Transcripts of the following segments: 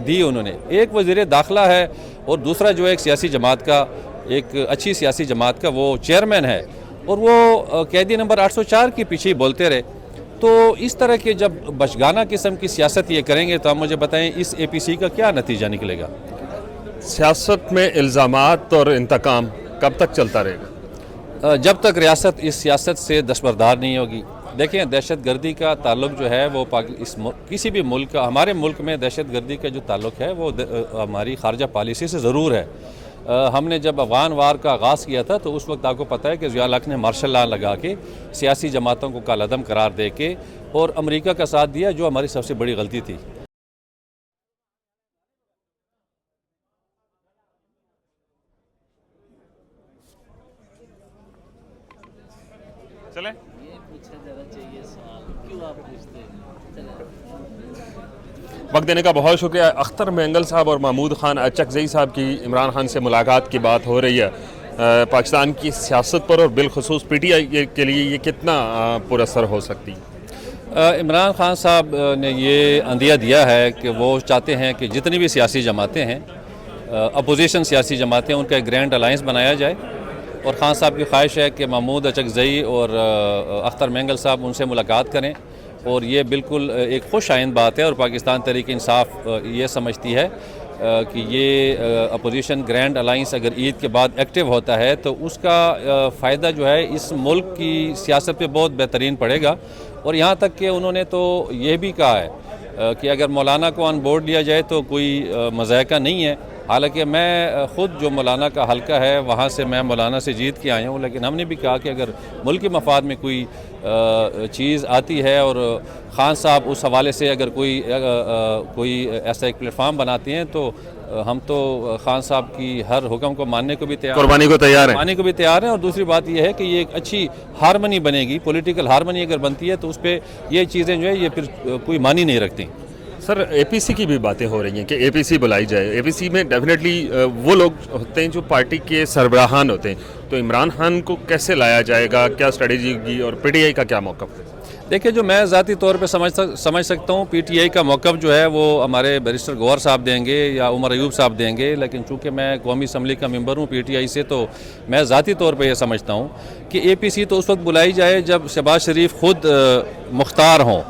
دی انہوں نے. ایک وزیر داخلہ ہے اور دوسرا جو ایک سیاسی جماعت کا, ایک اچھی سیاسی جماعت کا وہ چیئرمین ہے, اور وہ قیدی نمبر 804 کے پیچھے ہی بولتے رہے. تو اس طرح کے جب بچگانہ قسم کی سیاست یہ کریں گے تو آپ مجھے بتائیں اس اے پی سی کا کیا نتیجہ نکلے گا؟ سیاست میں الزامات اور انتقام کب تک چلتا رہے گا؟ جب تک ریاست اس سیاست سے دستبردار نہیں ہوگی. دیکھیں, دہشت گردی کا تعلق جو ہے وہ کسی بھی ملک کا, ہمارے ملک میں دہشت گردی کا جو تعلق ہے وہ ہماری خارجہ پالیسی سے ضرور ہے. ہم نے جب افغان وار کا آغاز کیا تھا تو اس وقت آپ کو پتہ ہے کہ ضیاء الحق نے مارشل لا لگا کے سیاسی جماعتوں کو کالعدم قرار دے کے اور امریکہ کا ساتھ دیا, جو ہماری سب سے بڑی غلطی تھی. چلیں وقت دینے کا بہت شکریہ. اختر مینگل صاحب اور محمود خان اچکزئی صاحب کی عمران خان سے ملاقات کی بات ہو رہی ہے. پاکستان کی سیاست پر اور بالخصوص پی ٹی آئی کے لیے یہ کتنا پر اثر ہو سکتی؟ عمران خان صاحب نے یہ عندیہ دیا ہے کہ وہ چاہتے ہیں کہ جتنی بھی سیاسی جماعتیں ہیں, اپوزیشن سیاسی جماعتیں, ان کا ایک گرینڈ الائنس بنایا جائے, اور خان صاحب کی خواہش ہے کہ محمود اچکزئی اور اختر مینگل صاحب ان سے ملاقات کریں. اور یہ بالکل ایک خوش آئند بات ہے, اور پاکستان تحریک انصاف یہ سمجھتی ہے کہ یہ اپوزیشن گرینڈ الائنس اگر عید کے بعد ایکٹیو ہوتا ہے تو اس کا فائدہ جو ہے اس ملک کی سیاست پہ بہت بہترین پڑے گا. اور یہاں تک کہ انہوں نے تو یہ بھی کہا ہے کہ اگر مولانا کو آن بورڈ لیا جائے تو کوئی مذائقہ نہیں ہے. حالانکہ میں خود جو مولانا کا حلقہ ہے وہاں سے میں مولانا سے جیت کے آیا ہوں, لیکن ہم نے بھی کہا کہ اگر ملکی مفاد میں کوئی چیز آتی ہے اور خان صاحب اس حوالے سے اگر کوئی ایسا ایک پلیٹ فارم بناتے ہیں تو ہم تو خان صاحب کی ہر حکم کو ماننے کو بھی تیار ہیں. اور دوسری بات یہ ہے کہ یہ ایک اچھی ہارمنی بنے گی, پولیٹیکل ہارمنی اگر بنتی ہے تو اس پہ یہ چیزیں جو ہے یہ پھر کوئی معنی نہیں رکھتی. سر, اے پی سی کی بھی باتیں ہو رہی ہیں کہ اے پی سی بلائی جائے. اے پی سی میں ڈیفینیٹلی وہ لوگ ہوتے ہیں جو پارٹی کے سربراہان ہوتے ہیں, تو عمران خان کو کیسے لایا جائے گا, کیا اسٹریٹجی ہوگی, اور پی ٹی آئی کا کیا موقف ہے؟ دیکھیں, جو میں ذاتی طور پہ سمجھ سکتا ہوں, پی ٹی آئی کا موقف جو ہے وہ ہمارے بیرسٹر گوہر صاحب دیں گے یا عمر ایوب صاحب دیں گے, لیکن چونکہ میں قومی اسمبلی کا ممبر ہوں پی ٹی آئی سے, تو میں ذاتی طور پہ یہ سمجھتا ہوں کہ اے پی سی تو اس وقت بلائی جائے جب شہباز شریف خود مختار ہوں.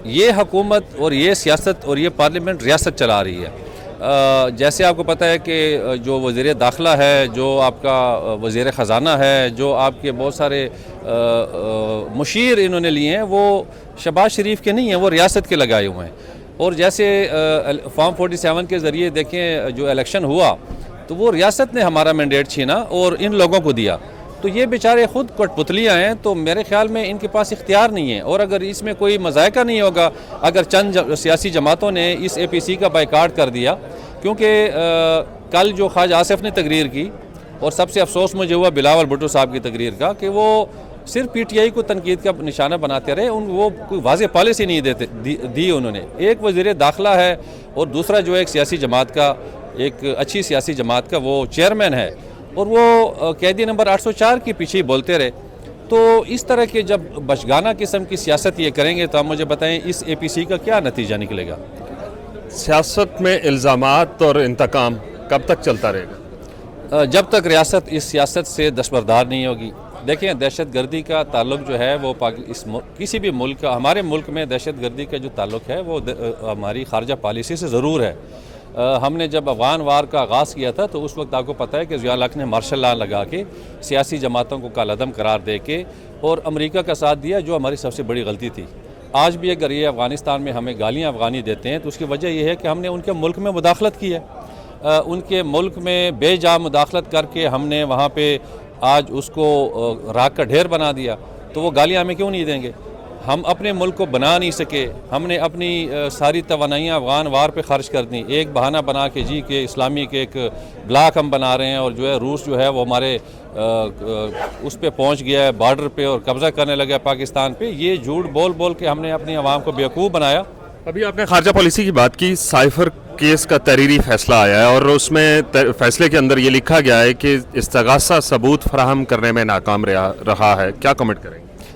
یہ حکومت اور یہ سیاست اور یہ پارلیمنٹ ریاست چلا رہی ہے. جیسے آپ کو پتہ ہے کہ جو وزیر داخلہ ہے, جو آپ کا وزیر خزانہ ہے, جو آپ کے بہت سارے مشیر انہوں نے لیے ہیں, وہ شہباز شریف کے نہیں ہیں, وہ ریاست کے لگائے ہوئے ہیں. اور جیسے فارم 47 کے ذریعے دیکھیں جو الیکشن ہوا تو وہ ریاست نے ہمارا مینڈیٹ چھینا اور ان لوگوں کو دیا. تو یہ بیچارے خود کٹ پتلیاں ہیں, تو میرے خیال میں ان کے پاس اختیار نہیں ہے. اور اگر اس میں کوئی مذائقہ نہیں ہوگا, اگر چند سیاسی جماعتوں نے اس اے پی سی کا بائیکاٹ کر دیا, کیونکہ کل جو خواجہ آصف نے تقریر کی, اور سب سے افسوس مجھے ہوا بلاول بھٹو صاحب کی تقریر کا, کہ وہ صرف پی ٹی آئی کو تنقید کا نشانہ بناتے رہے, وہ کوئی واضح پالیسی نہیں دی انہوں نے. ایک وزیر داخلہ ہے اور دوسرا جو ایک سیاسی جماعت کا, ایک اچھی سیاسی جماعت کا وہ چیئرمین ہے, اور وہ قیدی نمبر 804 کے پیچھے ہی بولتے رہے. تو اس طرح کے جب بچگانہ قسم کی سیاست یہ کریں گے تو آپ مجھے بتائیں اس اے پی سی کا کیا نتیجہ نکلے گا؟ سیاست میں الزامات اور انتقام کب تک چلتا رہے گا؟ جب تک ریاست اس سیاست سے دستبردار نہیں ہوگی. دیکھیں, دہشت گردی کا تعلق جو ہے وہ کسی بھی ملک کا, ہمارے ملک میں دہشت گردی کا جو تعلق ہے وہ ہماری خارجہ پالیسی سے ضرور ہے. ہم نے جب افغان وار کا آغاز کیا تھا تو اس وقت آپ کو پتہ ہے کہ ضیاء الحق نے مارشل لا لگا کے سیاسی جماعتوں کو کالعدم قرار دے کے اور امریکہ کا ساتھ دیا, جو ہماری سب سے بڑی غلطی تھی. آج بھی اگر یہ افغانستان میں ہمیں گالیاں افغانی دیتے ہیں تو اس کی وجہ یہ ہے کہ ہم نے ان کے ملک میں مداخلت کی ہے. ان کے ملک میں بے جا مداخلت کر کے ہم نے وہاں پہ آج اس کو راکھ کا ڈھیر بنا دیا, تو وہ گالیاں ہمیں کیوں نہیں دیں گے؟ ہم اپنے ملک کو بنا نہیں سکے, ہم نے اپنی ساری توانائیاں افغان وار پہ خرچ کر دیں, ایک بہانہ بنا کے جی کہ اسلامی کے ایک بلاک ہم بنا رہے ہیں, اور جو ہے روس جو ہے وہ ہمارے اس پہ پہنچ گیا ہے بارڈر پہ اور قبضہ کرنے لگا پاکستان پہ. یہ جھوٹ بول کے ہم نے اپنی عوام کو بیوقوف بنایا. ابھی آپ نے خارجہ پالیسی کی بات کی, سائفر کیس کا تحریری فیصلہ آیا ہے, اور اس میں فیصلے کے اندر یہ لکھا گیا ہے کہ استغاثہ ثبوت فراہم کرنے میں ناکام رہا ہے. کیا کمنٹ کریں گے؟